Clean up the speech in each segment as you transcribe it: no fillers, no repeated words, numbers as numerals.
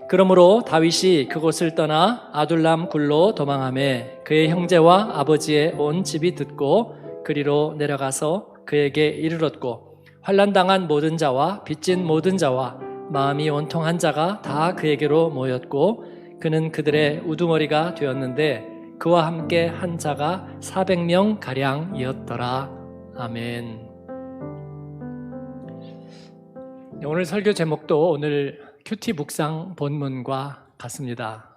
그러므로 다윗이 그곳을 떠나 아둘람 굴로 도망하매 그의 형제와 아버지의 온 집이 듣고 그리로 내려가서 그에게 이르렀고 환난당한 모든 자와 빚진 모든 자와 마음이 온통한 자가 다 그에게로 모였고 그는 그들의 우두머리가 되었는데 그와 함께 한 자가 400명 가량이었더라. 아멘. 오늘 설교 제목도 오늘 큐티 묵상 본문과 같습니다.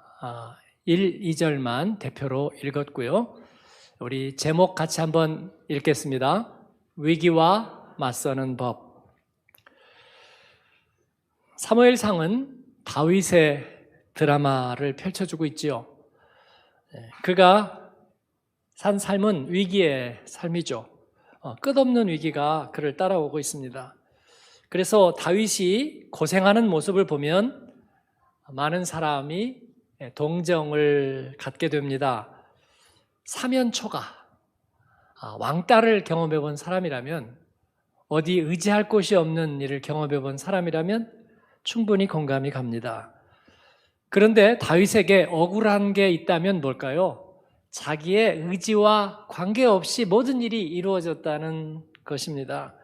1, 2절만 대표로 읽었고요. 우리 제목 같이 한번 읽겠습니다. 위기와 맞서는 법. 사무엘상은 다윗의 드라마를 펼쳐주고 있지요. 그가 산 삶은 위기의 삶이죠. 끝없는 위기가 그를 따라오고 있습니다. 그래서 다윗이 고생하는 모습을 보면 많은 사람이 동정을 갖게 됩니다. 사면초가 왕따를 경험해 본 사람이라면, 어디 의지할 곳이 없는 일을 경험해 본 사람이라면 충분히 공감이 갑니다. 그런데 다윗에게 억울한 게 있다면 뭘까요? 자기의 의지와 관계없이 모든 일이 이루어졌다는 것입니다.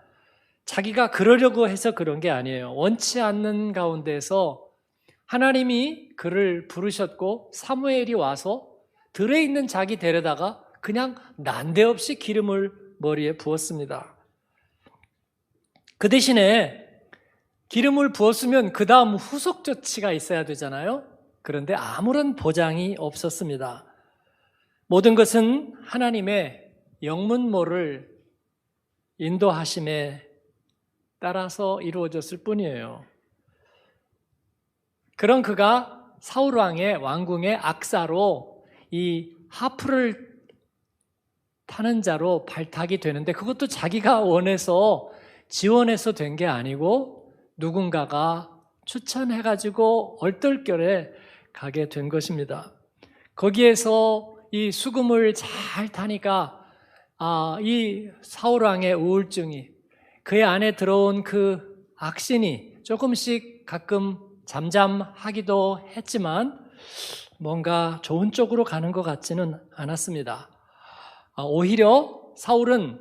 자기가 그러려고 해서 그런 게 아니에요. 원치 않는 가운데서 하나님이 그를 부르셨고 사무엘이 와서 들에 있는 자기 데려다가 그냥 난데없이 기름을 머리에 부었습니다. 그 대신에 기름을 부었으면 그 다음 후속 조치가 있어야 되잖아요. 그런데 아무런 보장이 없었습니다. 모든 것은 하나님의 영문모를 인도하심에 따라서 이루어졌을 뿐이에요. 그런 그가 사울왕의 왕궁의 악사로 이 하프를 타는 자로 발탁이 되는데, 그것도 자기가 원해서 지원해서 된 게 아니고 누군가가 추천해가지고 얼떨결에 가게 된 것입니다. 거기에서 이 수금을 잘 타니까 이 사울왕의 우울증이, 그의 안에 들어온 그 악신이 조금씩 가끔 잠잠하기도 했지만 뭔가 좋은 쪽으로 가는 것 같지는 않았습니다. 오히려 사울은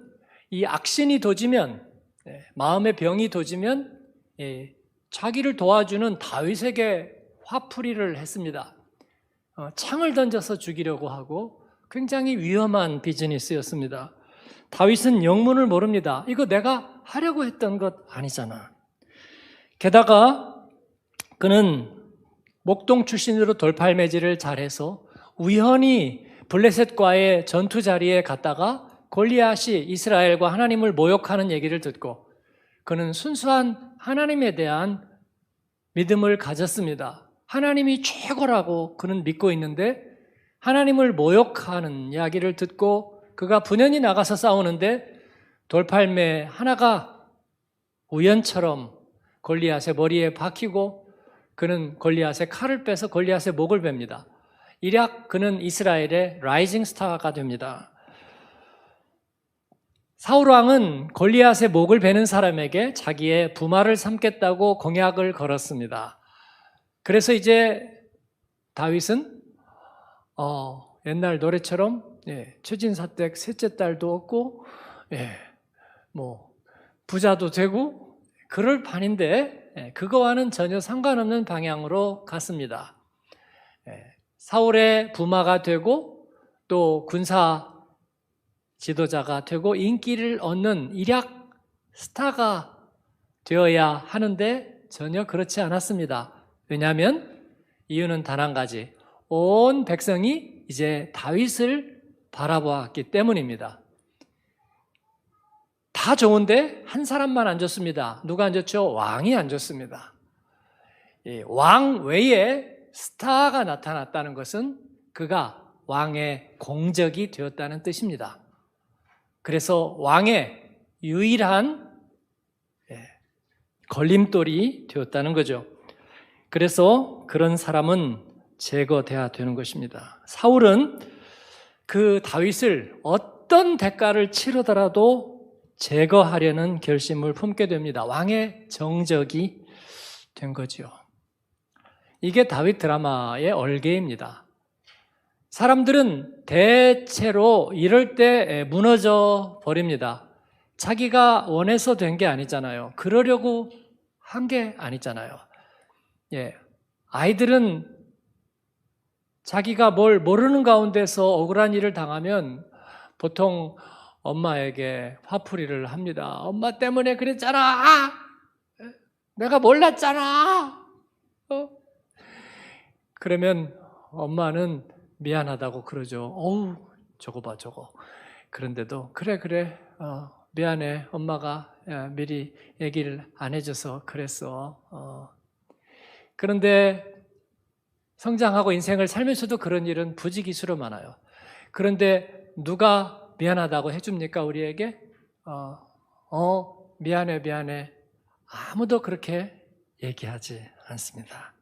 이 악신이 도지면, 마음의 병이 도지면 자기를 도와주는 다윗에게 화풀이를 했습니다. 창을 던져서 죽이려고 하고 굉장히 위험한 비즈니스였습니다. 다윗은 영문을 모릅니다. 이거 내가 하려고 했던 것 아니잖아. 게다가 그는 목동 출신으로 돌팔매질을 잘해서 우연히 블레셋과의 전투 자리에 갔다가 골리앗이 이스라엘과 하나님을 모욕하는 얘기를 듣고 그는 순수한 하나님에 대한 믿음을 가졌습니다. 하나님이 최고라고 그는 믿고 있는데 하나님을 모욕하는 이야기를 듣고 그가 분연히 나가서 싸우는데 돌팔매 하나가 우연처럼 골리앗의 머리에 박히고 그는 골리앗의 칼을 빼서 골리앗의 목을 뱁니다. 일약 그는 이스라엘의 라이징 스타가 됩니다. 사울왕은 골리앗의 목을 베는 사람에게 자기의 부마를 삼겠다고 공약을 걸었습니다. 그래서 이제 다윗은 옛날 노래처럼 추진사댁 셋째 딸도 없고 부자도 되고 그럴 판인데 그거와는 전혀 상관없는 방향으로 갔습니다. 사울의 부마가 되고 또 군사 지도자가 되고 인기를 얻는 일약 스타가 되어야 하는데 전혀 그렇지 않았습니다. 왜냐하면 이유는 단 한 가지, 온 백성이 이제 다윗을 바라보았기 때문입니다. 다 좋은데 한 사람만 안 좋습니다. 누가 안 좋죠? 왕이 안 좋습니다. 왕 외에 스타가 나타났다는 것은 그가 왕의 공적이 되었다는 뜻입니다. 그래서 왕의 유일한 걸림돌이 되었다는 거죠. 그래서 그런 사람은 제거돼야 되는 것입니다. 사울은 그 다윗을 어떤 대가를 치르더라도 제거하려는 결심을 품게 됩니다. 왕의 정적이 된 거죠. 이게 다윗 드라마의 얼개입니다. 사람들은 대체로 이럴 때 무너져 버립니다. 자기가 원해서 된 게 아니잖아요. 그러려고 한 게 아니잖아요. 예. 아이들은 자기가 뭘 모르는 가운데서 억울한 일을 당하면 보통 엄마에게 화풀이를 합니다. 엄마 때문에 그랬잖아. 아! 내가 몰랐잖아. 그러면 엄마는 미안하다고 그러죠. 어우, 저거 봐, 저거. 그런데도 그래, 미안해. 엄마가 미리 얘기를 안 해줘서 그랬어. 그런데 성장하고 인생을 살면서도 그런 일은 부지기수로 많아요. 그런데 누가 미안하다고 해줍니까, 우리에게? 미안해. 아무도 그렇게 얘기하지 않습니다.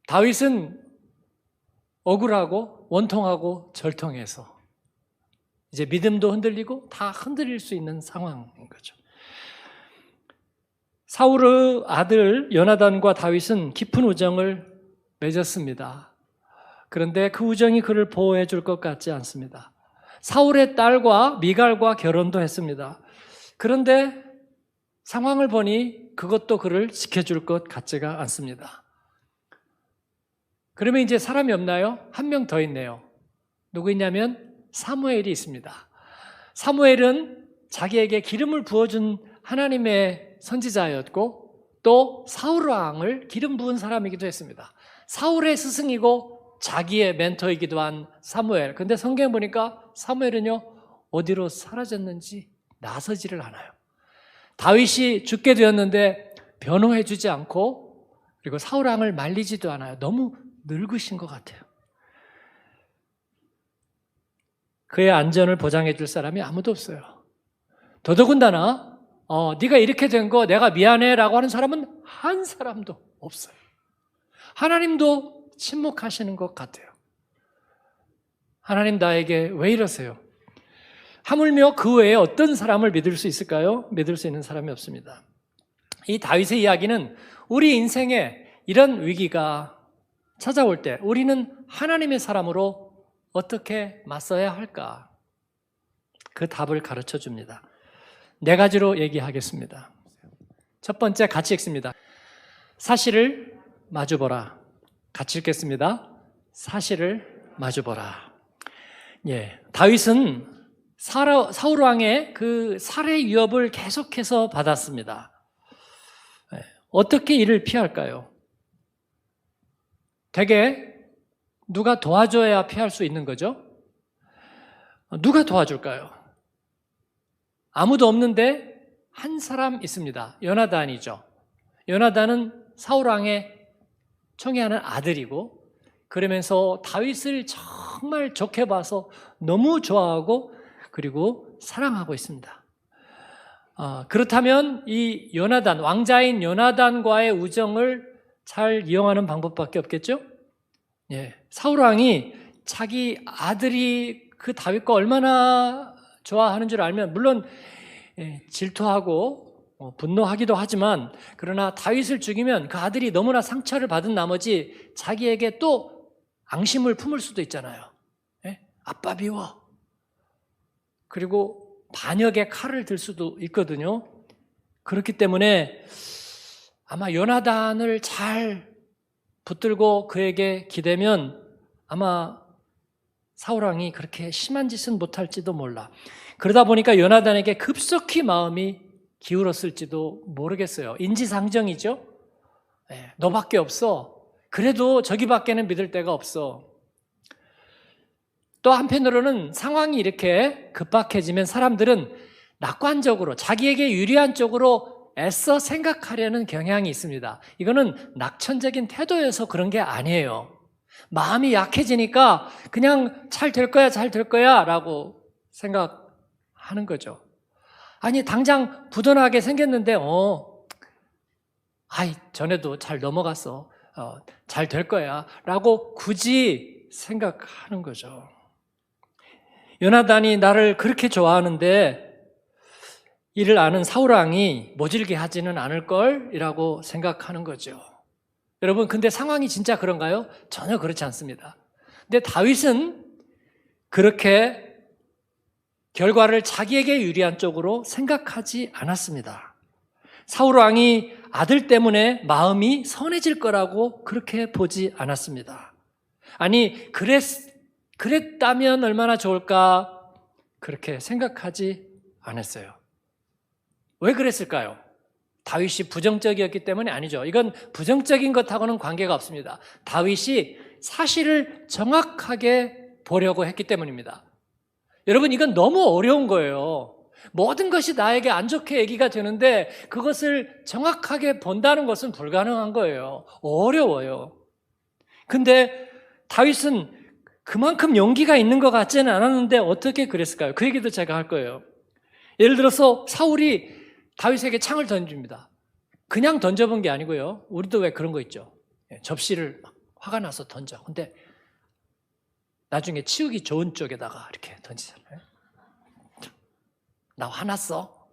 다윗은 억울하고 원통하고 절통해서 이제 믿음도 흔들리고 다 흔들릴 수 있는 상황인 거죠. 사울의 아들 요나단과 다윗은 깊은 우정을 맺었습니다. 그런데 그 우정이 그를 보호해 줄 것 같지 않습니다. 사울의 딸과 미갈과 결혼도 했습니다. 그런데 상황을 보니 그것도 그를 지켜줄 것 같지가 않습니다. 그러면 이제 사람이 없나요? 한 명 더 있네요. 누구 있냐면 사무엘이 있습니다. 사무엘은 자기에게 기름을 부어준 하나님의 선지자였고 또 사울 왕을 기름 부은 사람이기도 했습니다. 사울의 스승이고 자기의 멘토이기도 한 사무엘. 근데 성경 보니까 사무엘은요 어디로 사라졌는지 나서지를 않아요. 다윗이 죽게 되었는데 변호해 주지 않고 그리고 사울 왕을 말리지도 않아요. 너무 늙으신 것 같아요. 그의 안전을 보장해 줄 사람이 아무도 없어요. 더더군다나 네가 이렇게 된 거 내가 미안해 라고 하는 사람은 한 사람도 없어요. 하나님도 침묵하시는 것 같아요. 하나님 나에게 왜 이러세요? 하물며 그 외에 어떤 사람을 믿을 수 있을까요? 믿을 수 있는 사람이 없습니다. 이 다윗의 이야기는 우리 인생에 이런 위기가 찾아올 때 우리는 하나님의 사람으로 어떻게 맞서야 할까? 그 답을 가르쳐 줍니다. 4가지로 얘기하겠습니다. 첫 번째 같이 읽습니다. 사실을 마주보라. 같이 읽겠습니다. 사실을 마주보라. 예, 다윗은 사울 왕의 그 살해 위협을 계속해서 받았습니다. 어떻게 이를 피할까요? 되게 누가 도와줘야 피할 수 있는 거죠? 누가 도와줄까요? 아무도 없는데 한 사람 있습니다. 요나단이죠. 요나단은 사울 왕의 총애하는 아들이고 그러면서 다윗을 정말 좋게 봐서 너무 좋아하고 그리고 사랑하고 있습니다. 그렇다면 이 요나단, 왕자인 요나단과의 우정을 잘 이용하는 방법밖에 없겠죠? 예, 사울 왕이 자기 아들이 그 다윗과 얼마나 좋아하는 줄 알면 물론 질투하고 분노하기도 하지만 그러나 다윗을 죽이면 그 아들이 너무나 상처를 받은 나머지 자기에게 또 앙심을 품을 수도 있잖아요. 예? 아빠 미워. 그리고 반역의 칼을 들 수도 있거든요. 그렇기 때문에 아마 요나단을 잘 붙들고 그에게 기대면 아마 사울왕이 그렇게 심한 짓은 못할지도 몰라. 그러다 보니까 요나단에게 급속히 마음이 기울었을지도 모르겠어요. 인지상정이죠. 네, 너밖에 없어. 그래도 저기밖에는 믿을 데가 없어. 또 한편으로는 상황이 이렇게 급박해지면 사람들은 낙관적으로 자기에게 유리한 쪽으로 애써 생각하려는 경향이 있습니다. 이거는 낙천적인 태도여서 그런 게 아니에요. 마음이 약해지니까 그냥 잘 될 거야 라고 생각하는 거죠. 아니 당장 부도나게 생겼는데 전에도 잘 넘어갔어. 잘 될 거야 라고 굳이 생각하는 거죠. 요나단이 나를 그렇게 좋아하는데 이를 아는 사울왕이 모질게 하지는 않을 걸 이라고 생각하는 거죠. 여러분, 근데 상황이 진짜 그런가요? 전혀 그렇지 않습니다. 근데 다윗은 그렇게 결과를 자기에게 유리한 쪽으로 생각하지 않았습니다. 사울 왕이 아들 때문에 마음이 선해질 거라고 그렇게 보지 않았습니다. 아니, 그랬다면 얼마나 좋을까 그렇게 생각하지 않았어요. 왜 그랬을까요? 다윗이 부정적이었기 때문이 아니죠. 이건 부정적인 것하고는 관계가 없습니다. 다윗이 사실을 정확하게 보려고 했기 때문입니다. 여러분, 이건 너무 어려운 거예요. 모든 것이 나에게 안 좋게 얘기가 되는데 그것을 정확하게 본다는 것은 불가능한 거예요. 어려워요. 근데 다윗은 그만큼 용기가 있는 것 같지는 않았는데 어떻게 그랬을까요? 그 얘기도 제가 할 거예요. 예를 들어서 사울이 다윗에게 창을 던집니다. 그냥 던져본 게 아니고요. 우리도 왜 그런 거 있죠. 접시를 막 화가 나서 던져. 근데 나중에 치우기 좋은 쪽에다가 이렇게 던지잖아요. 나 화났어?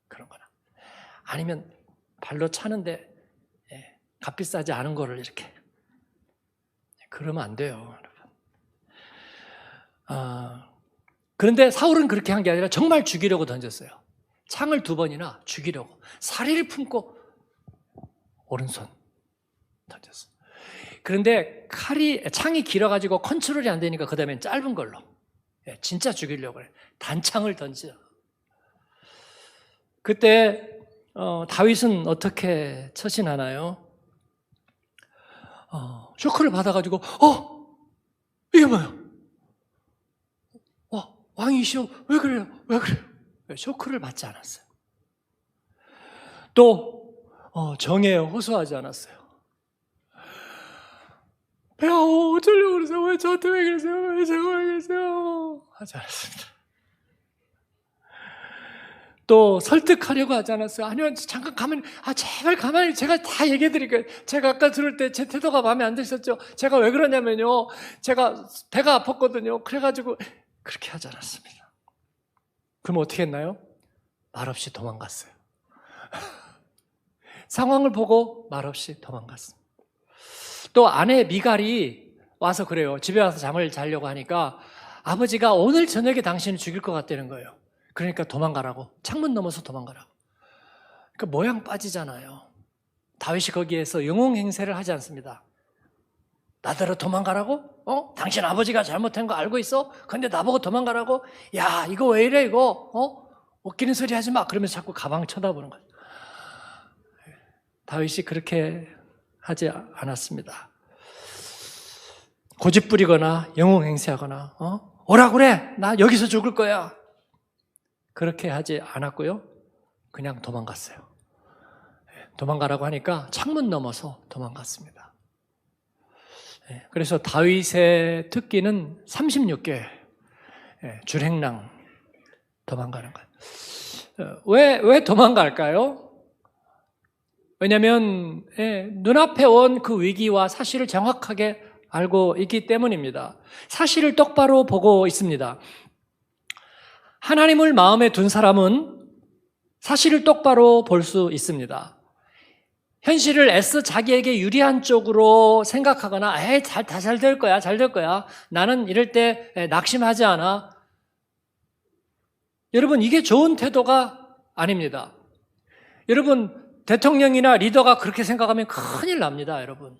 그런 거나. 아니면 발로 차는데 값비싸지 않은 거를 이렇게. 그러면 안 돼요, 여러분. 그런데 사울은 그렇게 한 게 아니라 정말 죽이려고 던졌어요. 창을 2번이나 죽이려고. 사리를 품고 오른손 던졌어요. 그런데 창이 길어가지고 컨트롤이 안 되니까 그 다음엔 짧은 걸로. 진짜 죽이려고 그래. 단창을 던져. 그때 다윗은 어떻게 처신하나요? 쇼크를 받아가지고 이게 뭐야? 왕이시오. 왜 그래요? 왜 그래요? 쇼크를 받지 않았어요. 또 정에 호소하지 않았어요. 배가 어쩌려고 그러세요? 왜 저한테 왜 그러세요? 왜 제가 왜 그러세요? 하지 않았습니다. 또 설득하려고 하지 않았어요. 아니요, 잠깐 가만히, 제발 가만히, 제가 다 얘기해 드릴게요. 제가 아까 들을 때 제 태도가 마음에 안 드셨죠? 제가 왜 그러냐면요, 제가 배가 아팠거든요. 그래가지고 그렇게 하지 않았습니다. 그럼 어떻게 했나요? 말없이 도망갔어요. 상황을 보고 말없이 도망갔습니다. 또 아내 미갈이 와서 그래요. 집에 와서 잠을 자려고 하니까 아버지가 오늘 저녁에 당신을 죽일 것 같다는 거예요. 그러니까 도망가라고. 창문 넘어서 도망가라고. 그러니까 모양 빠지잖아요. 다윗이 거기에서 영웅행세를 하지 않습니다. 나더러 도망가라고? 당신 아버지가 잘못한 거 알고 있어? 근데 나보고 도망가라고? 야, 이거 왜 이래 이거? 웃기는 소리 하지 마. 그러면서 자꾸 가방 쳐다보는 거예요. 다윗이 그렇게 하지 않았습니다. 고집 부리거나 영웅행세하거나 오라 그래. 나 여기서 죽을 거야. 그렇게 하지 않았고요. 그냥 도망갔어요. 도망가라고 하니까 창문 넘어서 도망갔습니다. 그래서 다윗의 특기는 36개 줄행랑 도망가는 거예요. 왜 도망갈까요? 왜냐하면 눈앞에 온 그 위기와 사실을 정확하게 알고 있기 때문입니다. 사실을 똑바로 보고 있습니다. 하나님을 마음에 둔 사람은 사실을 똑바로 볼 수 있습니다. 현실을 애써 자기에게 유리한 쪽으로 생각하거나 다 잘 될 거야, 잘 될 거야. 나는 이럴 때 낙심하지 않아. 여러분, 이게 좋은 태도가 아닙니다. 여러분, 대통령이나 리더가 그렇게 생각하면 큰일 납니다, 여러분.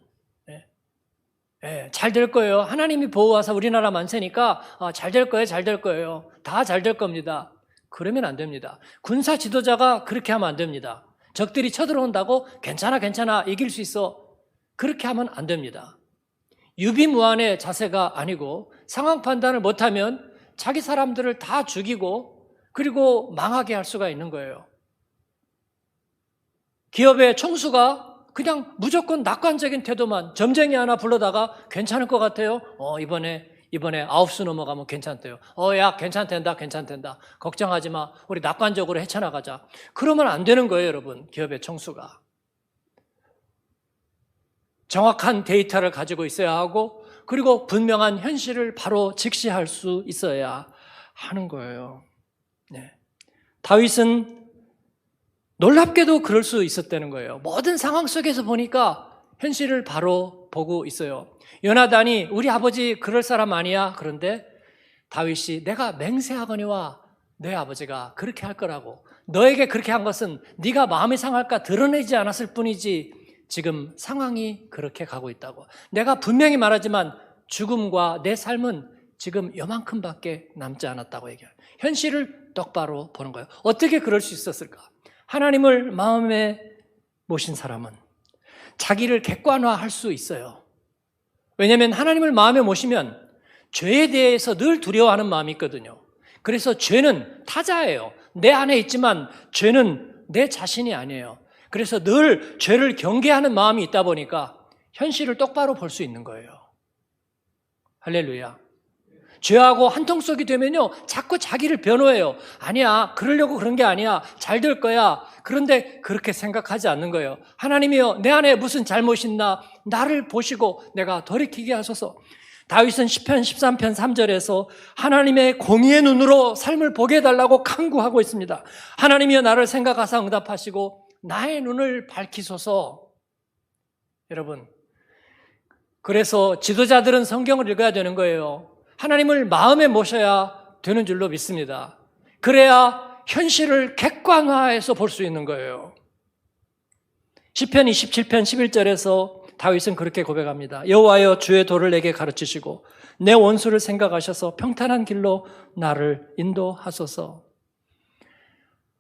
잘 될 거예요. 하나님이 보호하사 우리나라 만세니까 잘 될 거예요, 잘 될 거예요. 다 잘 될 겁니다. 그러면 안 됩니다. 군사 지도자가 그렇게 하면 안 됩니다. 적들이 쳐들어온다고 괜찮아 이길 수 있어. 그렇게 하면 안 됩니다. 유비무환의 자세가 아니고 상황 판단을 못하면 자기 사람들을 다 죽이고 그리고 망하게 할 수가 있는 거예요. 기업의 총수가 그냥 무조건 낙관적인 태도만 점쟁이 하나 불러다가 괜찮을 것 같아요. 이번에 9수 넘어가면 괜찮대요. 야, 괜찮댄다. 걱정하지 마. 우리 낙관적으로 헤쳐나가자. 그러면 안 되는 거예요, 여러분. 기업의 총수가. 정확한 데이터를 가지고 있어야 하고, 그리고 분명한 현실을 바로 직시할 수 있어야 하는 거예요. 다윗은 놀랍게도 그럴 수 있었다는 거예요. 모든 상황 속에서 보니까 현실을 바로 보고 있어요. 요나단이 우리 아버지 그럴 사람 아니야. 그런데 다윗이 내가 맹세하거니와 내 아버지가 그렇게 할 거라고, 너에게 그렇게 한 것은 네가 마음이 상할까 드러내지 않았을 뿐이지 지금 상황이 그렇게 가고 있다고. 내가 분명히 말하지만 죽음과 내 삶은 지금 요만큼밖에 남지 않았다고 얘기해요. 현실을 똑바로 보는 거예요. 어떻게 그럴 수 있었을까? 하나님을 마음에 모신 사람은 자기를 객관화할 수 있어요. 왜냐하면 하나님을 마음에 모시면 죄에 대해서 늘 두려워하는 마음이 있거든요. 그래서 죄는 타자예요. 내 안에 있지만 죄는 내 자신이 아니에요. 그래서 늘 죄를 경계하는 마음이 있다 보니까 현실을 똑바로 볼 수 있는 거예요. 할렐루야. 죄하고 한통속이 되면요, 자꾸 자기를 변호해요. 아니야, 그러려고 그런 게 아니야, 잘 될 거야. 그런데 그렇게 생각하지 않는 거예요. 하나님이여, 내 안에 무슨 잘못이 있나 나를 보시고 내가 돌이키게 하소서. 다윗은 시편 13편 3절에서 하나님의 공의의 눈으로 삶을 보게 해달라고 간구하고 있습니다. 하나님이여, 나를 생각하사 응답하시고 나의 눈을 밝히소서. 여러분, 그래서 지도자들은 성경을 읽어야 되는 거예요. 하나님을 마음에 모셔야 되는 줄로 믿습니다. 그래야 현실을 객관화해서 볼 수 있는 거예요. 시편 27편 11절에서 다윗은 그렇게 고백합니다. 여호와여, 주의 도를 내게 가르치시고 내 원수를 생각하셔서 평탄한 길로 나를 인도하소서.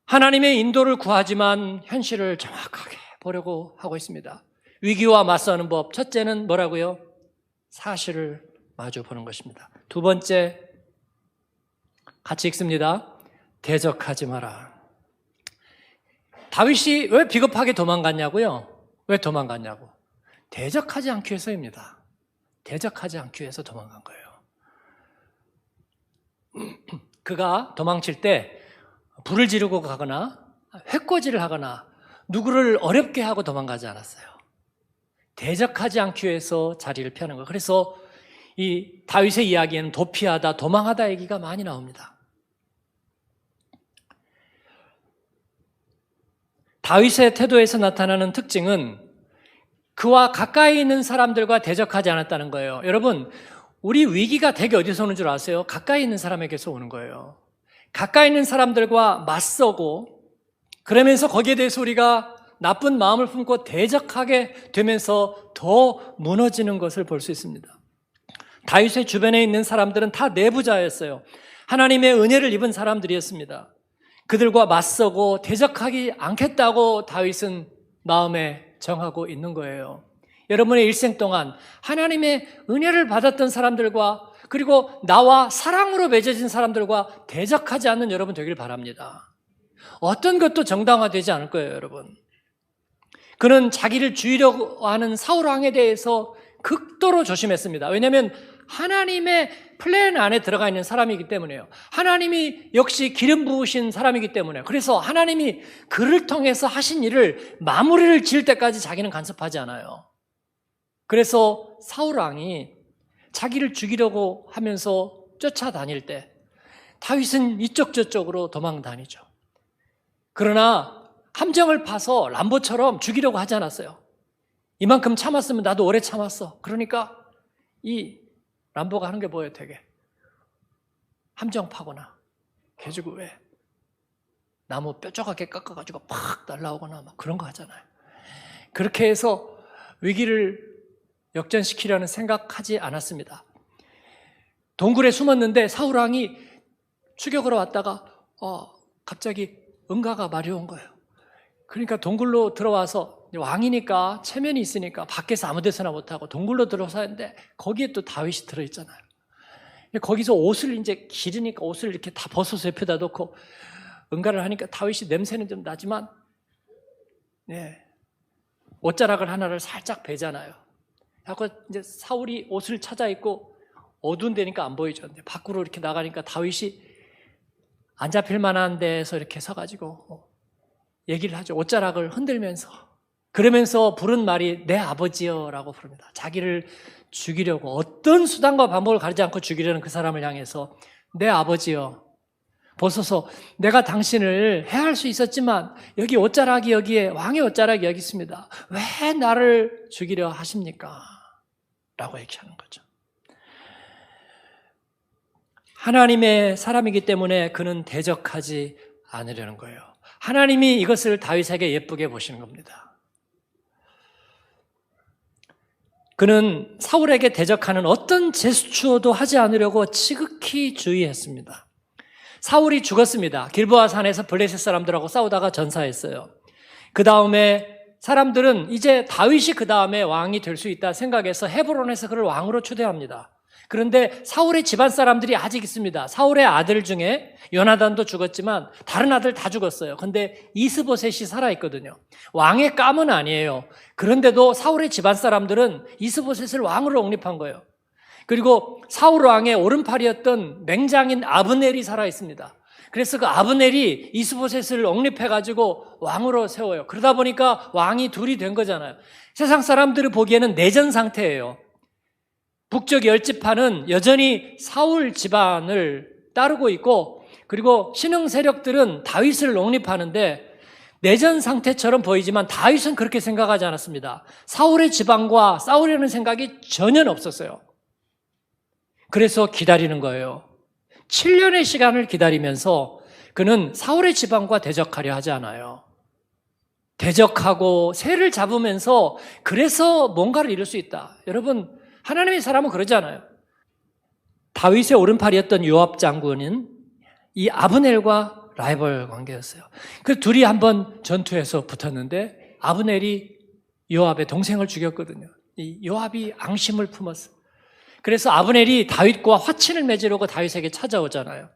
하나님의 인도를 구하지만 현실을 정확하게 보려고 하고 있습니다. 위기와 맞서는 법, 첫째는 뭐라고요? 사실을 마주 보는 것입니다. 두 번째, 같이 읽습니다. 대적하지 마라. 다윗이 왜 비겁하게 도망갔냐고요? 왜 도망갔냐고? 대적하지 않기 위해서입니다. 대적하지 않기 위해서 도망간 거예요. 그가 도망칠 때 불을 지르고 가거나 회꼬지를 하거나 누구를 어렵게 하고 도망가지 않았어요. 대적하지 않기 위해서 자리를 피하는 거예요. 그래서 이 다윗의 이야기에는 도피하다, 도망하다 얘기가 많이 나옵니다. 다윗의 태도에서 나타나는 특징은 그와 가까이 있는 사람들과 대적하지 않았다는 거예요. 여러분, 우리 위기가 되게 어디서 오는 줄 아세요? 가까이 있는 사람에게서 오는 거예요. 가까이 있는 사람들과 맞서고 그러면서 거기에 대해서 우리가 나쁜 마음을 품고 대적하게 되면서 더 무너지는 것을 볼 수 있습니다. 다윗의 주변에 있는 사람들은 다 내부자였어요. 하나님의 은혜를 입은 사람들이었습니다. 그들과 맞서고 대적하지 않겠다고 다윗은 마음에 정하고 있는 거예요. 여러분의 일생 동안 하나님의 은혜를 받았던 사람들과 그리고 나와 사랑으로 맺어진 사람들과 대적하지 않는 여러분 되길 바랍니다. 어떤 것도 정당화되지 않을 거예요, 여러분. 그는 자기를 죽이려고 하는 사울왕에 대해서 극도로 조심했습니다. 왜냐하면 하나님의 플랜 안에 들어가 있는 사람이기 때문에요. 하나님이 역시 기름 부으신 사람이기 때문에. 그래서 하나님이 그를 통해서 하신 일을 마무리를 지을 때까지 자기는 간섭하지 않아요. 그래서 사울왕이 자기를 죽이려고 하면서 쫓아다닐 때 다윗은 이쪽 저쪽으로 도망 다니죠. 그러나 함정을 파서 람보처럼 죽이려고 하지 않았어요. 이만큼 참았으면 나도 오래 참았어. 그러니까 이 람보가 하는 게 뭐예요? 되게 함정 파거나 개죽을 왜 나무 뾰족하게 깎아가지고 팍 날라오거나 막 그런 거 하잖아요. 그렇게 해서 위기를 역전시키려는 생각하지 않았습니다. 동굴에 숨었는데 사울왕이 추격으로 왔다가 갑자기 응가가 마려운 거예요. 그러니까 동굴로 들어와서 왕이니까 체면이 있으니까 밖에서 아무 데서나 못하고 동굴로 들어와서 했는데 거기에 또 다윗이 들어있잖아요. 거기서 옷을 이제 기르니까 옷을 이렇게 다 벗어서 옆에다 놓고 응가를 하니까 다윗이 냄새는 좀 나지만 옷자락을 하나를 살짝 베잖아요. 하고 이제 사울이 옷을 찾아 입고 어두운 데니까 안 보이죠. 근데 밖으로 이렇게 나가니까 다윗이 안 잡힐 만한 데서 이렇게 서가지고 얘기를 하죠. 옷자락을 흔들면서. 그러면서 부른 말이 내 아버지여라고 부릅니다. 자기를 죽이려고 어떤 수단과 방법을 가리지 않고 죽이려는 그 사람을 향해서 내 아버지여. 벗어서 내가 당신을 해할 수 있었지만 여기 옷자락이 여기에 왕의 옷자락이 여기 있습니다. 왜 나를 죽이려 하십니까? 라고 얘기하는 거죠. 하나님의 사람이기 때문에 그는 대적하지 않으려는 거예요. 하나님이 이것을 다윗에게 예쁘게 보시는 겁니다. 그는 사울에게 대적하는 어떤 제스처도 하지 않으려고 지극히 주의했습니다. 사울이 죽었습니다. 길보아 산에서 블레셋 사람들하고 싸우다가 전사했어요. 그 다음에 사람들은 이제 다윗이 그 다음에 왕이 될 수 있다 생각해서 헤브론에서 그를 왕으로 추대합니다. 그런데 사울의 집안 사람들이 아직 있습니다. 사울의 아들 중에 요나단도 죽었지만 다른 아들 다 죽었어요. 그런데 이스보셋이 살아있거든요. 왕의 감은 아니에요. 그런데도 사울의 집안 사람들은 이스보셋을 왕으로 옹립한 거예요. 그리고 사울 왕의 오른팔이었던 맹장인 아브넬이 살아있습니다. 그래서 그 아브넬이 이스보셋을 옹립해가지고 왕으로 세워요. 그러다 보니까 왕이 둘이 된 거잖아요. 세상 사람들이 보기에는 내전 상태예요. 북쪽 열지파는 여전히 사울 집안을 따르고 있고, 그리고 신흥 세력들은 다윗을 옹립하는데 내전 상태처럼 보이지만 다윗은 그렇게 생각하지 않았습니다. 사울의 집안과 싸우려는 생각이 전혀 없었어요. 그래서 기다리는 거예요. 7년의 시간을 기다리면서 그는 사울의 집안과 대적하려 하지 않아요. 대적하고 새를 잡으면서 그래서 뭔가를 이룰 수 있다. 여러분, 하나님의 사람은 그러지 않아요. 다윗의 오른팔이었던 요압 장군은 이 아브넬과 라이벌 관계였어요. 그 둘이 한번 전투에서 붙었는데 아브넬이 요압의 동생을 죽였거든요. 이 요압이 앙심을 품었어요. 그래서 아브넬이 다윗과 화친을 맺으려고 다윗에게 찾아오잖아요.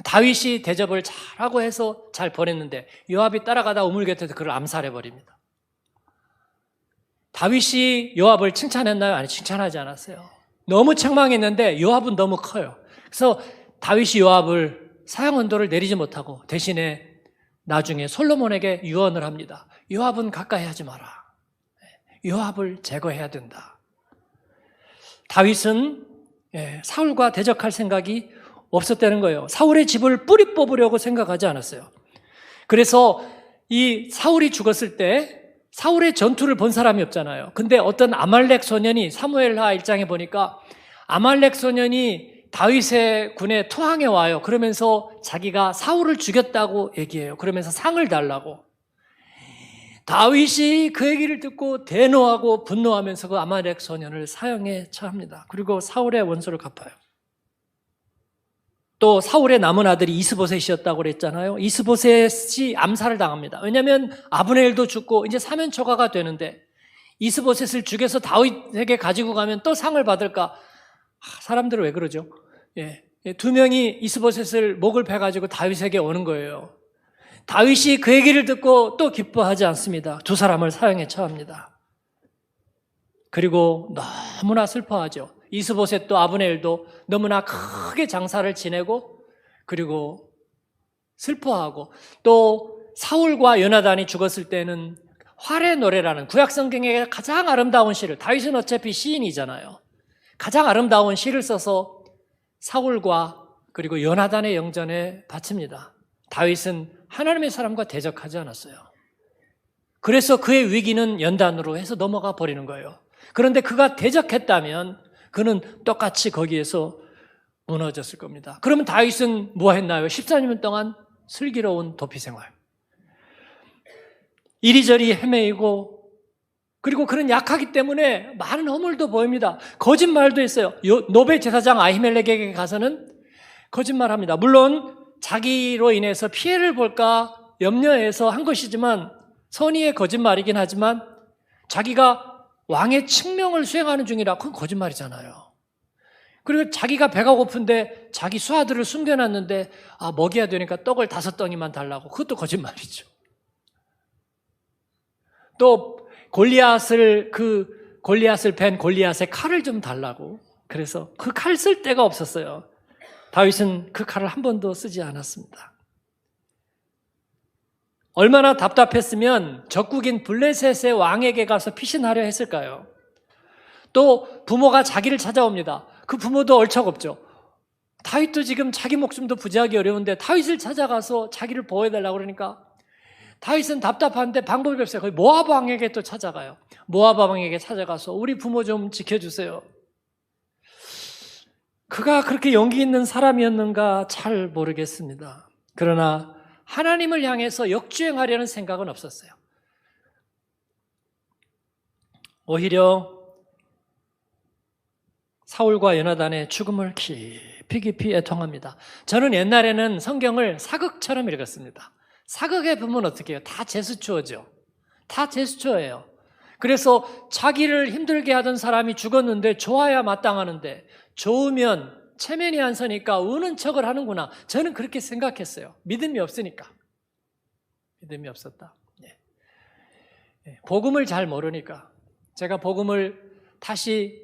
다윗이 대접을 잘하고 해서 잘 보냈는데 요압이 따라가다 우물곁에서 그를 암살해버립니다. 다윗이 요압을 칭찬했나요? 아니, 칭찬하지 않았어요. 너무 책망했는데 요압은 너무 커요. 그래서 다윗이 요압을 사형 언도를 내리지 못하고 대신에 나중에 솔로몬에게 유언을 합니다. 요압은 가까이 하지 마라. 요압을 제거해야 된다. 다윗은 사울과 대적할 생각이 없었다는 거예요. 사울의 집을 뿌리 뽑으려고 생각하지 않았어요. 그래서 이 사울이 죽었을 때 사울의 전투를 본 사람이 없잖아요. 근데 어떤 아말렉 소년이 사무엘하 1장에 보니까 아말렉 소년이 다윗의 군에 투항해 와요. 그러면서 자기가 사울을 죽였다고 얘기해요. 그러면서 상을 달라고. 다윗이 그 얘기를 듣고 대노하고 분노하면서 그 아말렉 소년을 사형에 처합니다. 그리고 사울의 원수를 갚아요. 또 사울의 남은 아들이 이스보셋이었다고 그랬잖아요. 이스보셋이 암살을 당합니다. 왜냐하면 아브넬도 죽고 이제 사면초가가 되는데 이스보셋을 죽여서 다윗에게 가지고 가면 또 상을 받을까? 사람들은 왜 그러죠? 두 명이 이스보셋을 목을 베가지고 다윗에게 오는 거예요. 다윗이 그 얘기를 듣고 또 기뻐하지 않습니다. 두 사람을 사형에 처합니다. 그리고 너무나 슬퍼하죠. 이스보셋도 아브넬도 너무나 크게 장사를 지내고 그리고 슬퍼하고, 또 사울과 요나단이 죽었을 때는 활의 노래라는 구약성경의 가장 아름다운 시를, 다윗은 어차피 시인이잖아요. 가장 아름다운 시를 써서 사울과 그리고 요나단의 영전에 바칩니다. 다윗은 하나님의 사람과 대적하지 않았어요. 그래서 그의 위기는 연단으로 해서 넘어가 버리는 거예요. 그런데 그가 대적했다면 그는 똑같이 거기에서 무너졌을 겁니다. 그러면 다윗은 뭐 했나요? 14년 동안 슬기로운 도피 생활. 이리저리 헤매이고, 그리고 그는 약하기 때문에 많은 허물도 보입니다. 거짓말도 했어요. 노베 제사장 아히멜렉에게 가서는 거짓말합니다. 물론 자기로 인해서 피해를 볼까 염려해서 한 것이지만 선의의 거짓말이긴 하지만 자기가 왕의 칙명을 수행하는 중이라 그건 거짓말이잖아요. 그리고 자기가 배가 고픈데 자기 수하들을 숨겨놨는데 먹여야 되니까 떡을 5덩이만 달라고, 그것도 거짓말이죠. 또 골리앗을 벤 골리앗의 칼을 좀 달라고, 그래서 그 칼 쓸 데가 없었어요. 다윗은 그 칼을 한 번도 쓰지 않았습니다. 얼마나 답답했으면 적국인 블레셋의 왕에게 가서 피신하려 했을까요? 또 부모가 자기를 찾아옵니다. 그 부모도 얼척없죠. 다윗도 지금 자기 목숨도 부지하기 어려운데 다윗을 찾아가서 자기를 보호해달라고 그러니까 다윗은 답답한데 방법이 없어요. 거기 모압 왕에게 또 찾아가요. 모압 왕에게 찾아가서 우리 부모 좀 지켜주세요. 그가 그렇게 용기 있는 사람이었는가 잘 모르겠습니다. 그러나 하나님을 향해서 역주행하려는 생각은 없었어요. 오히려 사울과 요나단의 죽음을 깊이 애통합니다. 저는 옛날에는 성경을 사극처럼 읽었습니다. 사극에 보면 어떻게 해요? 다 제스처죠. 다 제스처예요. 그래서 자기를 힘들게 하던 사람이 죽었는데 좋아야 마땅하는데 좋으면 체면이 안 서니까 우는 척을 하는구나. 저는 그렇게 생각했어요. 믿음이 없으니까. 믿음이 없었다. 복음을 잘 모르니까. 제가 복음을 다시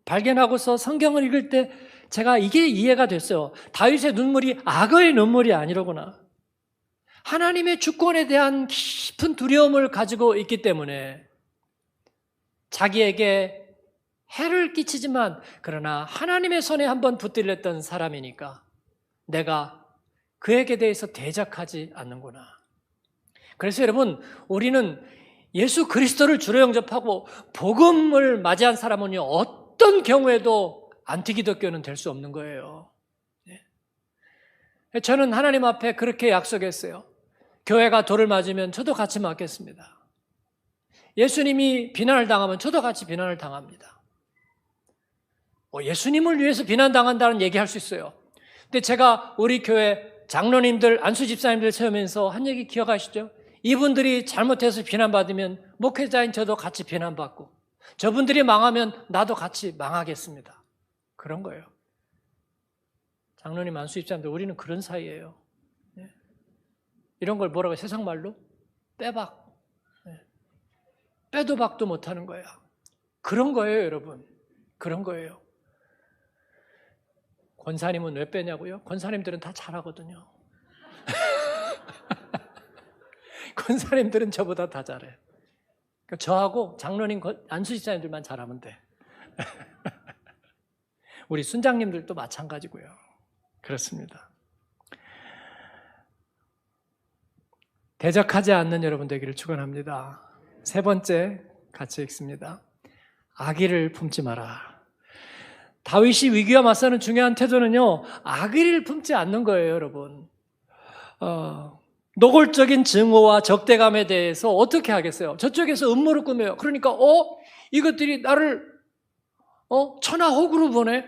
발견하고서 성경을 읽을 때 제가 이게 이해가 됐어요. 다윗의 눈물이 악어의 눈물이 아니로구나. 하나님의 주권에 대한 깊은 두려움을 가지고 있기 때문에 자기에게 해를 끼치지만 그러나 하나님의 손에 한번 붙들렸던 사람이니까 내가 그에게 대해서 대적하지 않는구나. 그래서 여러분, 우리는 예수 그리스도를 주로 영접하고 복음을 맞이한 사람은요, 어떤 경우에도 안티기독교는 될 수 없는 거예요. 저는 하나님 앞에 그렇게 약속했어요. 교회가 돌을 맞으면 저도 같이 맞겠습니다. 예수님이 비난을 당하면 저도 같이 비난을 당합니다. 예수님을 위해서 비난당한다는 얘기할 수 있어요. 근데 제가 우리 교회 장로님들, 안수 집사님들 세우면서 한 얘기 기억하시죠? 이분들이 잘못해서 비난받으면 목회자인 저도 같이 비난받고 저분들이 망하면 나도 같이 망하겠습니다. 그런 거예요. 장로님, 안수 집사님들, 우리는 그런 사이예요. 이런 걸 뭐라고 해요? 세상 말로? 빼박. 빼도 박도 못하는 거야. 그런 거예요, 여러분. 그런 거예요. 권사님은 왜 빼냐고요? 권사님들은 다 잘하거든요. 권사님들은 저보다 다 잘해요. 그러니까 저하고 장로님, 안수집사님들만 잘하면 돼. 우리 순장님들도 마찬가지고요. 그렇습니다. 대적하지 않는 여러분 되기를 축원합니다. 세 번째 같이 읽습니다. 악의를 품지 마라. 다윗이 위기와 맞서는 중요한 태도는요, 악의를 품지 않는 거예요, 여러분. 노골적인 증오와 적대감에 대해서 어떻게 하겠어요? 저쪽에서 음모를 꾸며요. 그러니까 이것들이 나를 천하호구로 보네.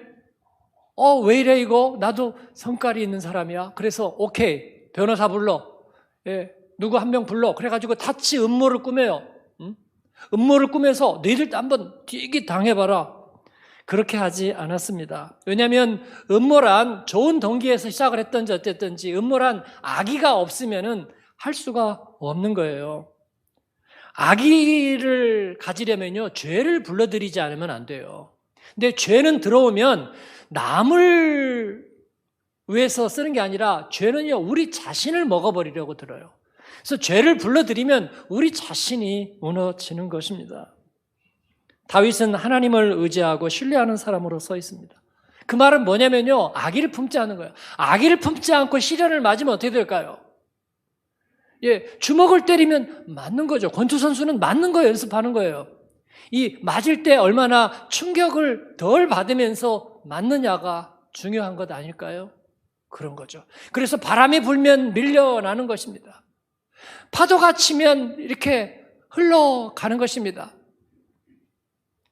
왜 이래 이거? 나도 성깔이 있는 사람이야. 그래서 오케이, 변호사 불러. 누구 한 명 불러. 그래가지고 같이 음모를 꾸며요. 음모를 꾸며서 너희들 한번 되게 당해봐라. 그렇게 하지 않았습니다. 왜냐하면 음모란 좋은 동기에서 시작을 했든지 어쨌든지 음모란 악의가 없으면은 할 수가 없는 거예요. 악의를 가지려면요, 죄를 불러들이지 않으면 안 돼요. 근데 죄는 들어오면 남을 위해서 쓰는 게 아니라 죄는요, 우리 자신을 먹어버리려고 들어요. 그래서 죄를 불러들이면 우리 자신이 무너지는 것입니다. 다윗은 하나님을 의지하고 신뢰하는 사람으로 서 있습니다. 그 말은 뭐냐면요, 악의를 품지 않는 거예요. 악의를 품지 않고 시련을 맞으면 어떻게 될까요? 주먹을 때리면 맞는 거죠. 권투 선수는 맞는 거 연습하는 거예요. 이 맞을 때 얼마나 충격을 덜 받으면서 맞느냐가 중요한 것 아닐까요? 그런 거죠. 그래서 바람이 불면 밀려나는 것입니다. 파도가 치면 이렇게 흘러가는 것입니다.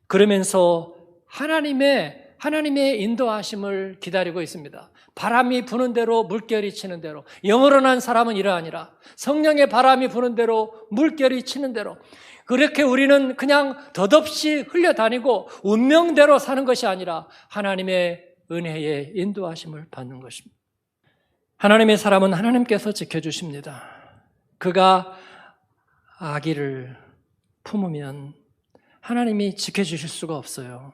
그러면서 하나님의 인도하심을 기다리고 있습니다. 바람이 부는 대로 물결이 치는 대로, 영으로 난 사람은 이러하니라. 성령의 바람이 부는 대로 물결이 치는 대로, 그렇게 우리는 그냥 덧없이 흘려다니고 운명대로 사는 것이 아니라 하나님의 은혜의 인도하심을 받는 것입니다. 하나님의 사람은 하나님께서 지켜주십니다. 그가 악의를 품으면 하나님이 지켜주실 수가 없어요.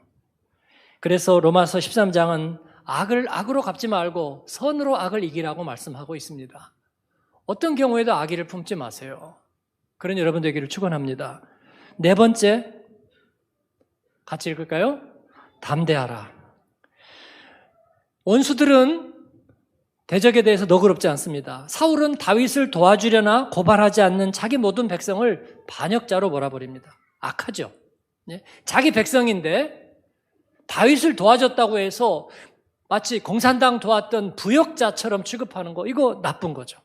그래서 로마서 13장은 악을 악으로 갚지 말고 선으로 악을 이기라고 말씀하고 있습니다. 어떤 경우에도 악의를 품지 마세요. 그런 여러분 되기를 축원합니다. 네 번째, 같이 읽을까요? 담대하라. 원수들은 대적에 대해서 너그럽지 않습니다. 사울은 다윗을 도와주려나 고발하지 않는 자기 모든 백성을 반역자로 몰아버립니다. 악하죠. 자기 백성인데 다윗을 도와줬다고 해서 마치 공산당 도왔던 부역자처럼 취급하는 거, 이거 나쁜 거죠.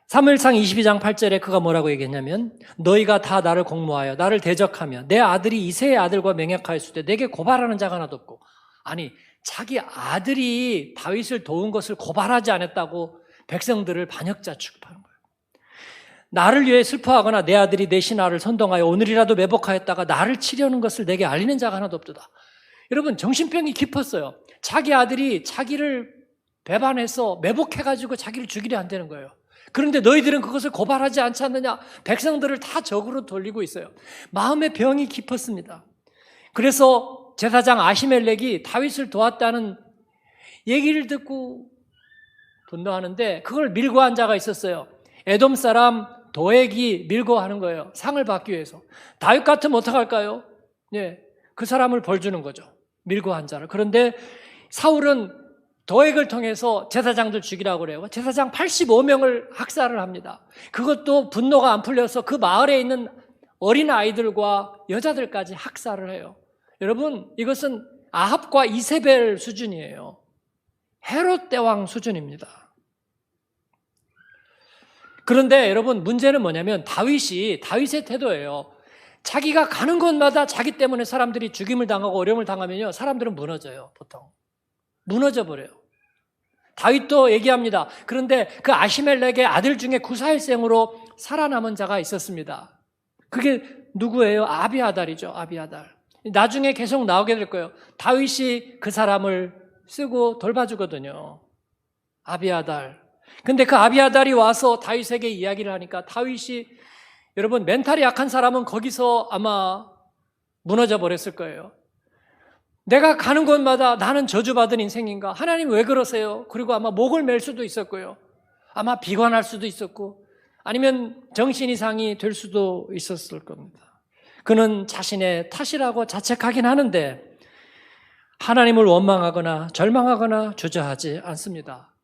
사무엘상 22장 8절에 그가 뭐라고 얘기했냐면, 너희가 다 나를 공모하여 나를 대적하며 내 아들이 이새의 아들과 맹약하였을 때 내게 고발하는 자가 하나도 없고, 아니 자기 아들이 다윗을 도운 것을 고발하지 않았다고 백성들을 반역자 취급하는 거예요. 나를 위해 슬퍼하거나 내 아들이 내 신하를 선동하여 오늘이라도 매복하였다가 나를 치려는 것을 내게 알리는 자가 하나도 없도다. 여러분, 정신병이 깊었어요. 자기 아들이 자기를 배반해서 매복해가지고 자기를 죽이려 한다는 거예요. 그런데 너희들은 그것을 고발하지 않지 않느냐? 백성들을 다 적으로 돌리고 있어요. 마음의 병이 깊었습니다. 그래서 제사장 아히멜렉이 다윗을 도왔다는 얘기를 듣고 분노하는데, 그걸 밀고 한 자가 있었어요. 에돔 사람 도액이 밀고 하는 거예요. 상을 받기 위해서. 다윗 같으면 어떡할까요? 그 사람을 벌 주는 거죠. 밀고 한 자를. 그런데 사울은 도액을 통해서 제사장들 죽이라고 그래요. 제사장 85명을 학살을 합니다. 그것도 분노가 안 풀려서 그 마을에 있는 어린 아이들과 여자들까지 학살을 해요. 여러분, 이것은 아합과 이세벨 수준이에요. 헤롯 대왕 수준입니다. 그런데 여러분, 문제는 뭐냐면 다윗의 태도예요. 자기가 가는 곳마다 자기 때문에 사람들이 죽임을 당하고 어려움을 당하면요, 사람들은 무너져요. 보통 무너져 버려요. 다윗도 얘기합니다. 그런데 그 아히멜렉의 아들 중에 구사일생으로 살아남은 자가 있었습니다. 그게 누구예요? 아비아달이죠. 아비아달. 나중에 계속 나오게 될 거예요. 다윗이 그 사람을 쓰고 돌봐주거든요. 아비아달. 근데 그 아비아달이 와서 다윗에게 이야기를 하니까 다윗이, 여러분, 멘탈이 약한 사람은 거기서 아마 무너져 버렸을 거예요. 내가 가는 곳마다 나는 저주받은 인생인가? 하나님 왜 그러세요? 그리고 아마 목을 맬 수도 있었고요. 아마 비관할 수도 있었고, 아니면 정신 이상이 될 수도 있었을 겁니다. 그는 자신의 탓이라고 자책하긴 하는데 하나님을 원망하거나 절망하거나 주저하지 않습니다.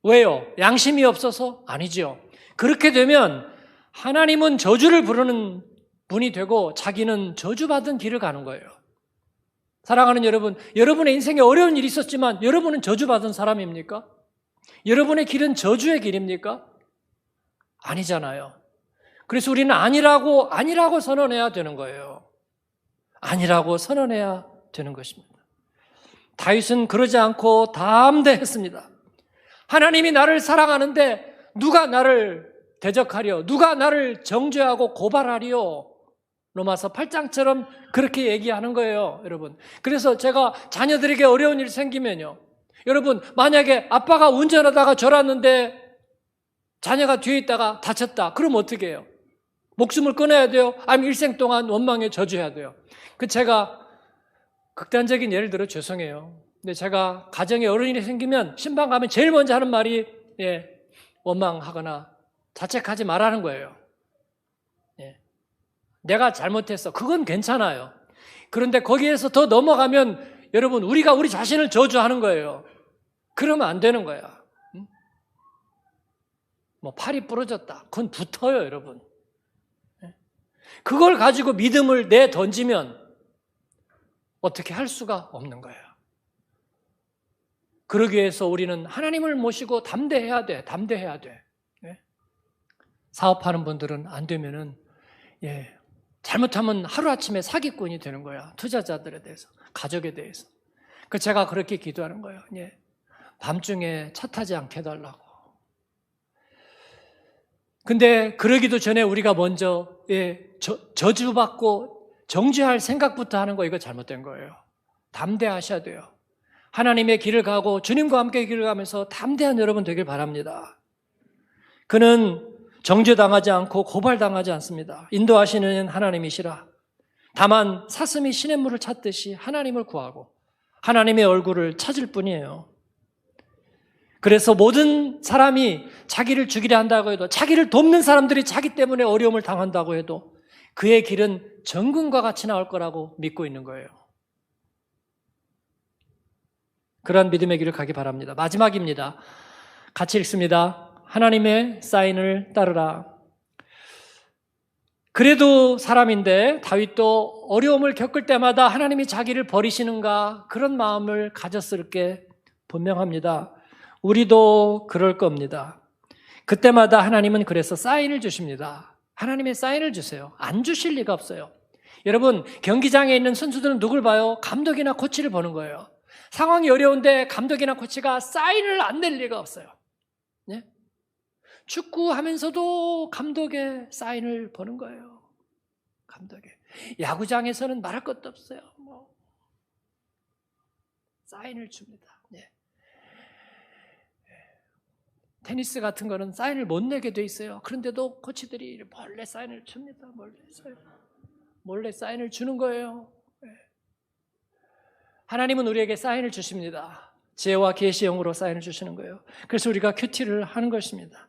왜요? 양심이 없어서? 아니죠. 그렇게 되면 하나님은 저주를 부르는 분이 되고 자기는 저주받은 길을 가는 거예요. 사랑하는 여러분, 여러분의 인생에 어려운 일이 있었지만 여러분은 저주받은 사람입니까? 여러분의 길은 저주의 길입니까? 아니잖아요. 그래서 우리는 아니라고 선언해야 되는 거예요. 아니라고 선언해야 되는 것입니다. 다윗은 그러지 않고 담대했습니다. 하나님이 나를 사랑하는데 누가 나를 대적하려, 누가 나를 정죄하고 고발하리요? 로마서 8장처럼 그렇게 얘기하는 거예요, 여러분. 그래서 제가 자녀들에게 어려운 일 생기면요, 여러분, 만약에 아빠가 운전하다가 졸았는데 자녀가 뒤에 있다가 다쳤다. 그럼 어떻게 해요? 목숨을 끊어야 돼요? 아니면 일생 동안 원망에 저주해야 돼요? 제가 극단적인 예를 들어 죄송해요. 근데 제가 가정에 어른이 생기면 신방 가면 제일 먼저 하는 말이 원망하거나 자책하지 말라는 거예요. 내가 잘못했어. 그건 괜찮아요. 그런데 거기에서 더 넘어가면 여러분, 우리가 우리 자신을 저주하는 거예요. 그러면 안 되는 거야. 팔이 부러졌다. 그건 붙어요, 여러분. 그걸 가지고 믿음을 내던지면 어떻게 할 수가 없는 거예요. 그러기 위해서 우리는 하나님을 모시고 담대해야 돼. 담대해야 돼. 사업하는 분들은 안 되면은 잘못하면 하루아침에 사기꾼이 되는 거야. 투자자들에 대해서, 가족에 대해서. 제가 그렇게 기도하는 거예요. 밤중에 차 타지 않게 해달라고. 근데 그러기도 전에 우리가 먼저 저주받고 정죄할 생각부터 하는 거, 이거 잘못된 거예요. 담대하셔야 돼요. 하나님의 길을 가고 주님과 함께 길을 가면서 담대한 여러분 되길 바랍니다. 그는 정죄당하지 않고 고발당하지 않습니다. 인도하시는 하나님이시라. 다만 사슴이 시냇물을 찾듯이 하나님을 구하고 하나님의 얼굴을 찾을 뿐이에요. 그래서 모든 사람이 자기를 죽이려 한다고 해도, 자기를 돕는 사람들이 자기 때문에 어려움을 당한다고 해도 그의 길은 정금과 같이 나올 거라고 믿고 있는 거예요. 그러한 믿음의 길을 가기 바랍니다. 마지막입니다. 같이 읽습니다. 하나님의 사인을 따르라. 그래도 사람인데 다윗도 어려움을 겪을 때마다 하나님이 자기를 버리시는가 그런 마음을 가졌을 게 분명합니다. 우리도 그럴 겁니다. 그때마다 하나님은 그래서 사인을 주십니다. 하나님의 사인을 주세요. 안 주실 리가 없어요. 여러분, 경기장에 있는 선수들은 누굴 봐요? 감독이나 코치를 보는 거예요. 상황이 어려운데 감독이나 코치가 사인을 안 낼 리가 없어요. 네? 축구하면서도 감독의 사인을 보는 거예요. 감독의. 야구장에서는 말할 것도 없어요. 사인을 줍니다. 네. 테니스 같은 거는 사인을 못 내게 돼 있어요. 그런데도 코치들이 몰래 사인을 줍니다. 몰래 사인을 주는 거예요. 네. 하나님은 우리에게 사인을 주십니다. 지혜와 계시의 영으로 사인을 주시는 거예요. 그래서 우리가 큐티를 하는 것입니다.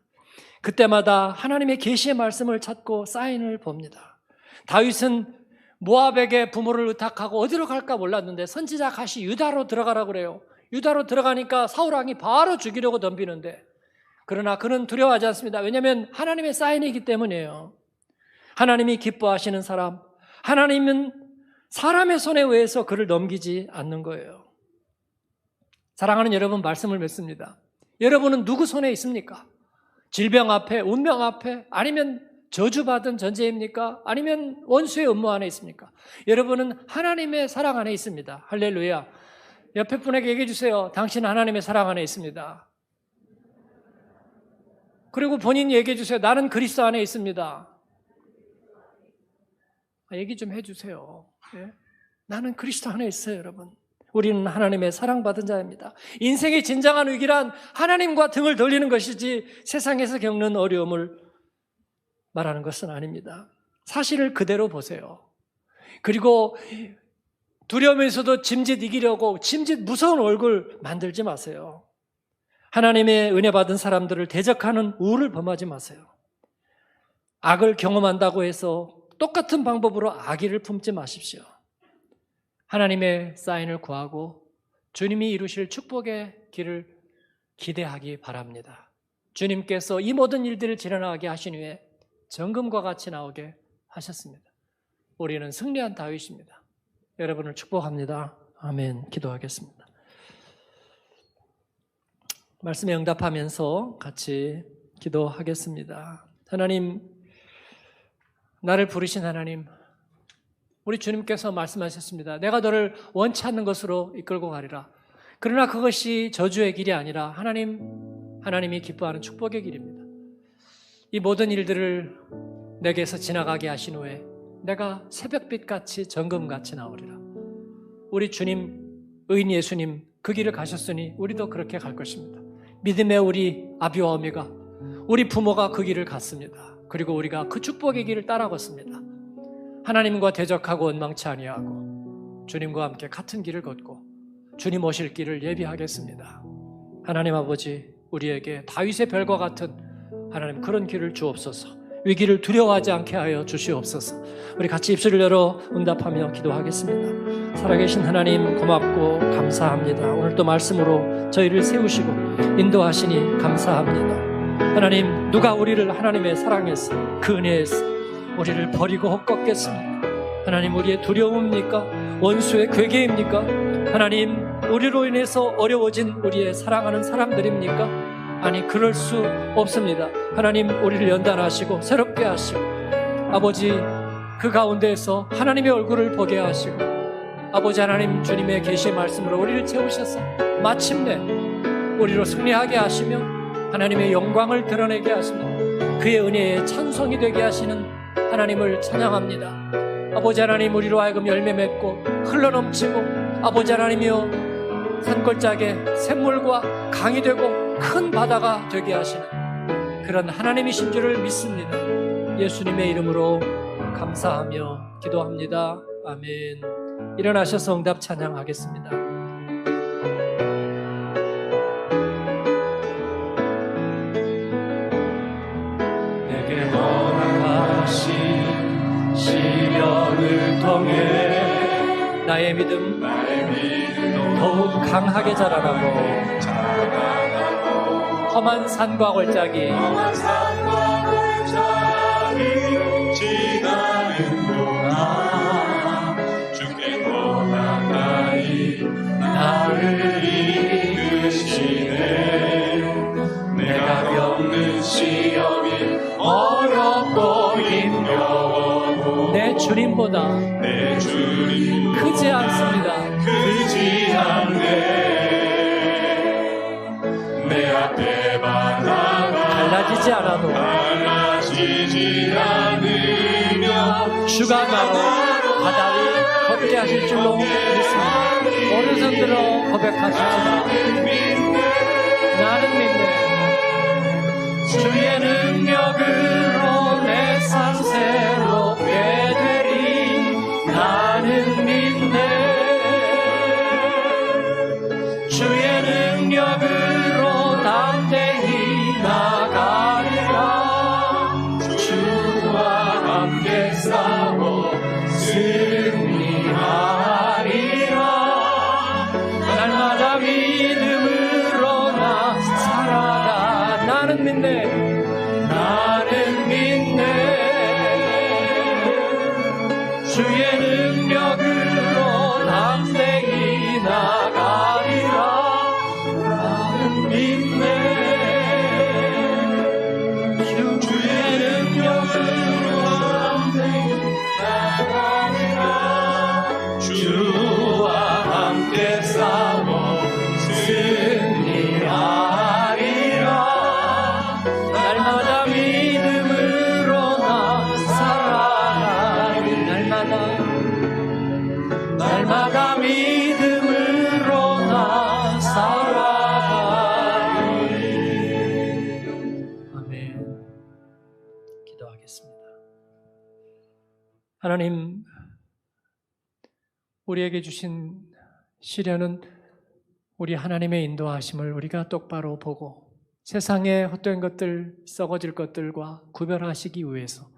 그때마다 하나님의 계시의 말씀을 찾고 사인을 봅니다. 다윗은 모압에게 부모를 의탁하고 어디로 갈까 몰랐는데 선지자 갓이 유다로 들어가라고 그래요. 유다로 들어가니까 사울왕이 바로 죽이려고 덤비는데 그러나 그는 두려워하지 않습니다. 왜냐하면 하나님의 사인이기 때문이에요. 하나님이 기뻐하시는 사람, 하나님은 사람의 손에 의해서 그를 넘기지 않는 거예요. 사랑하는 여러분, 말씀을 맺습니다. 여러분은 누구 손에 있습니까? 질병 앞에, 운명 앞에, 아니면 저주받은 존재입니까? 아니면 원수의 음모 안에 있습니까? 여러분은 하나님의 사랑 안에 있습니다. 할렐루야. 옆에 분에게 얘기해 주세요. 당신은 하나님의 사랑 안에 있습니다. 그리고 본인 얘기해 주세요. 나는 그리스도 안에 있습니다. 얘기 좀 해주세요. 예? 나는 그리스도 안에 있어요, 여러분. 우리는 하나님의 사랑받은 자입니다. 인생의 진정한 위기란 하나님과 등을 돌리는 것이지 세상에서 겪는 어려움을 말하는 것은 아닙니다. 사실을 그대로 보세요. 그리고 두려우면서도 짐짓 이기려고 짐짓 무서운 얼굴 만들지 마세요. 하나님의 은혜 받은 사람들을 대적하는 우를 범하지 마세요. 악을 경험한다고 해서 똑같은 방법으로 악의를 품지 마십시오. 하나님의 사인을 구하고 주님이 이루실 축복의 길을 기대하기 바랍니다. 주님께서 이 모든 일들을 지나가게 하신 후에 정금과 같이 나오게 하셨습니다. 우리는 승리한 다윗입니다. 여러분을 축복합니다. 아멘. 기도하겠습니다. 말씀에 응답하면서 같이 기도하겠습니다. 하나님, 나를 부르신 하나님, 우리 주님께서 말씀하셨습니다. 내가 너를 원치 않는 것으로 이끌고 가리라. 그러나 그것이 저주의 길이 아니라 하나님이 기뻐하는 축복의 길입니다. 이 모든 일들을 내게서 지나가게 하신 후에 내가 새벽빛같이 정금같이 나오리라. 우리 주님, 의인 예수님 그 길을 가셨으니 우리도 그렇게 갈 것입니다. 믿음의 우리 아비와 어미가, 우리 부모가 그 길을 갔습니다. 그리고 우리가 그 축복의 길을 따라 걷습니다. 하나님과 대적하고 원망치 아니하고 주님과 함께 같은 길을 걷고 주님 오실 길을 예비하겠습니다. 하나님 아버지, 우리에게 다윗의 별과 같은 하나님 그런 길을 주옵소서. 위기를 두려워하지 않게 하여 주시옵소서. 우리 같이 입술을 열어 응답하며 기도하겠습니다. 살아계신 하나님 고맙고 감사합니다. 오늘 또 말씀으로 저희를 세우시고 인도하시니 감사합니다. 하나님, 누가 우리를 하나님의 사랑에서 그 은혜에서 우리를 버리고 헛꺾겠습니까? 하나님, 우리의 두려움입니까? 원수의 괴계입니까? 하나님, 우리로 인해서 어려워진 우리의 사랑하는 사람들입니까? 아니, 그럴 수 없습니다. 하나님, 우리를 연단하시고 새롭게 하시고 아버지, 그 가운데에서 하나님의 얼굴을 보게 하시고 아버지 하나님, 주님의 계시의 말씀으로 우리를 채우셔서 마침내 우리로 승리하게 하시며 하나님의 영광을 드러내게 하시며 그의 은혜에 찬송이 되게 하시는 하나님을 찬양합니다. 아버지 하나님, 우리로 하여금 열매 맺고 흘러넘치고 아버지 하나님이여 산골짜기에 샘물과 강이 되고 큰 바다가 되게 하시는 그런 하나님이신 줄을 믿습니다. 예수님의 이름으로 감사하며 기도합니다. 아멘. 일어나셔서 응답 찬양하겠습니다. 내게 허락하신 시련을 통해 나의 믿음 더욱 강하게 자라나고 험한 산과 골짜기 지나는 동안 주께 더 가까이 나를 이끄시네. 내가 겪는 시험이 어렵고 힘겨워도 내 주님보다 내 주님 크지 않습니다. 크지 않네. 내 앞에 바다가 달라지지 않아도 달라지지 않으며 주가 나로 바다 위 걷게 하실 줄로 믿습니다. 오른손 들어 고백하십시다. 나는 믿네. 주의 능력으로 내 삶 새롭게 되리. 나는 믿네. 주의 능력으로 담대히 나가리라. 주와 함께 싸워 승리하리라. 날마다 믿음으로 나 살아가. 나는 믿네. 나는 믿네. 주의 능력으로 담대히 나가리라. 나는 믿네. 주의 능력으로 담대히 나가리라. 주와 함께 싸워 승리하리라. 날마다 믿음으로 나 살아가리. 날마다 믿음으로 나 살아가리. 아멘. 기도하겠습니다. 하나님, 우리에게 주신 시련은 우리 하나님의 인도하심을 우리가 똑바로 보고 세상의 헛된 것들, 썩어질 것들과 구별하시기 위해서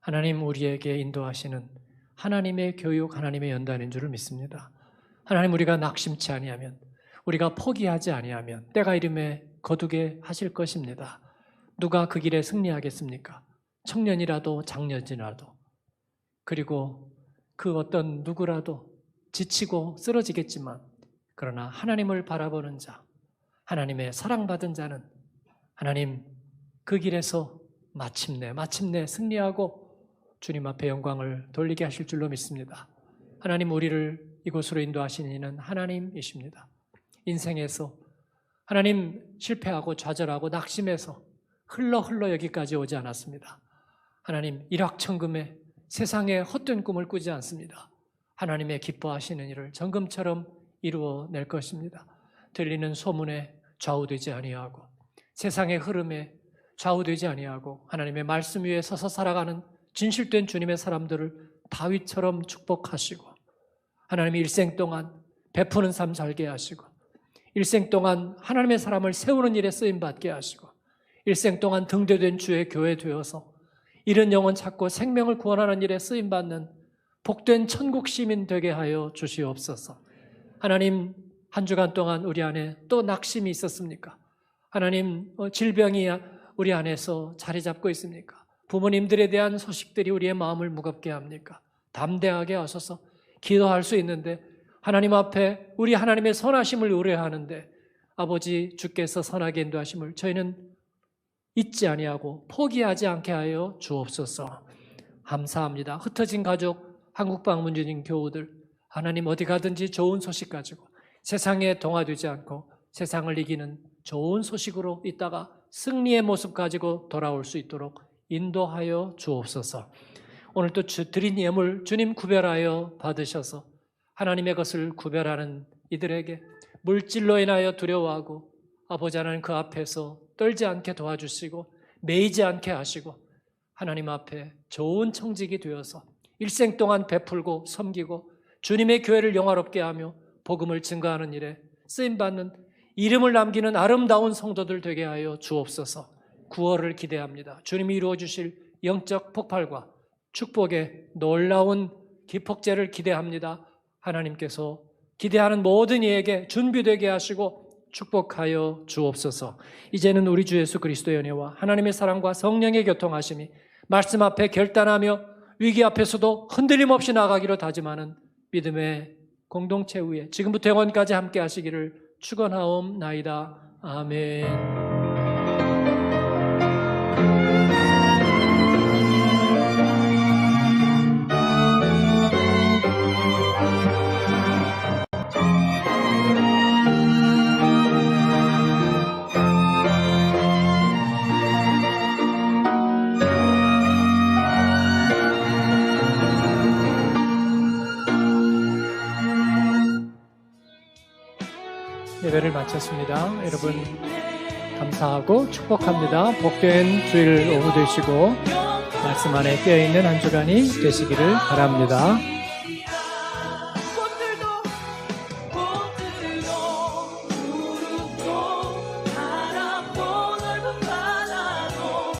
하나님 우리에게 인도하시는 하나님의 교육, 하나님의 연단인 줄을 믿습니다. 하나님, 우리가 낙심치 아니하면, 우리가 포기하지 아니하면 때가 이름에 거두게 하실 것입니다. 누가 그 길에 승리하겠습니까? 청년이라도 장년이라도, 그리고 그 어떤 누구라도 지치고 쓰러지겠지만, 그러나 하나님을 바라보는 자, 하나님의 사랑받은 자는 하나님 그 길에서 마침내 승리하고 주님 앞에 영광을 돌리게 하실 줄로 믿습니다. 하나님, 우리를 이곳으로 인도하시는 이는 하나님이십니다. 인생에서 하나님 실패하고 좌절하고 낙심해서 흘러 여기까지 오지 않았습니다. 하나님 일확천금에 세상에 헛된 꿈을 꾸지 않습니다. 하나님의 기뻐하시는 일을 정금처럼 이루어낼 것입니다. 들리는 소문에 좌우되지 아니하고 세상의 흐름에 좌우되지 아니하고 하나님의 말씀 위에 서서 살아가는 진실된 주님의 사람들을 다윗처럼 축복하시고, 하나님이 일생 동안 베푸는 삶 살게 하시고, 일생 동안 하나님의 사람을 세우는 일에 쓰임받게 하시고, 일생 동안 등대된 주의 교회 되어서 잃은 영혼 찾고 생명을 구원하는 일에 쓰임받는 복된 천국 시민 되게 하여 주시옵소서. 하나님, 한 주간 동안 우리 안에 또 낙심이 있었습니까? 하나님, 질병이 우리 안에서 자리 잡고 있습니까? 부모님들에 대한 소식들이 우리의 마음을 무겁게 합니까? 담대하게 하소서. 기도할 수 있는데 하나님 앞에 우리 하나님의 선하심을 의뢰하는데 아버지 주께서 선하게 인도하심을 저희는 잊지 아니하고 포기하지 않게 하여 주옵소서. 감사합니다. 흩어진 가족, 한국 방문 중인 교우들, 하나님 어디 가든지 좋은 소식 가지고 세상에 동화되지 않고 세상을 이기는 좋은 소식으로 있다가 승리의 모습 가지고 돌아올 수 있도록 인도하여 주옵소서. 오늘 또 드린 예물 주님 구별하여 받으셔서 하나님의 것을 구별하는 이들에게 물질로 인하여 두려워하고 아버지 하나님 그 앞에서 떨지 않게 도와주시고 매이지 않게 하시고 하나님 앞에 좋은 청직이 되어서 일생 동안 베풀고 섬기고 주님의 교회를 영화롭게 하며 복음을 증거하는 일에 쓰임받는 이름을 남기는 아름다운 성도들 되게 하여 주옵소서. 구원을 기대합니다. 주님이 이루어주실 영적 폭발과 축복의 놀라운 기폭제를 기대합니다. 하나님께서 기대하는 모든 이에게 준비되게 하시고 축복하여 주옵소서. 이제는 우리 주 예수 그리스도의 은혜와 하나님의 사랑과 성령의 교통하심이 말씀 앞에 결단하며 위기 앞에서도 흔들림 없이 나가기로 다짐하는 믿음의 공동체 위에 지금부터 영원까지 함께 하시기를 축원하옵나이다. 아멘. 예배를 마쳤습니다. 여러분 감사하고 축복합니다. 복된 주일 오후 되시고 말씀 안에 깨어있는 한 주간이 되시기를 바랍니다.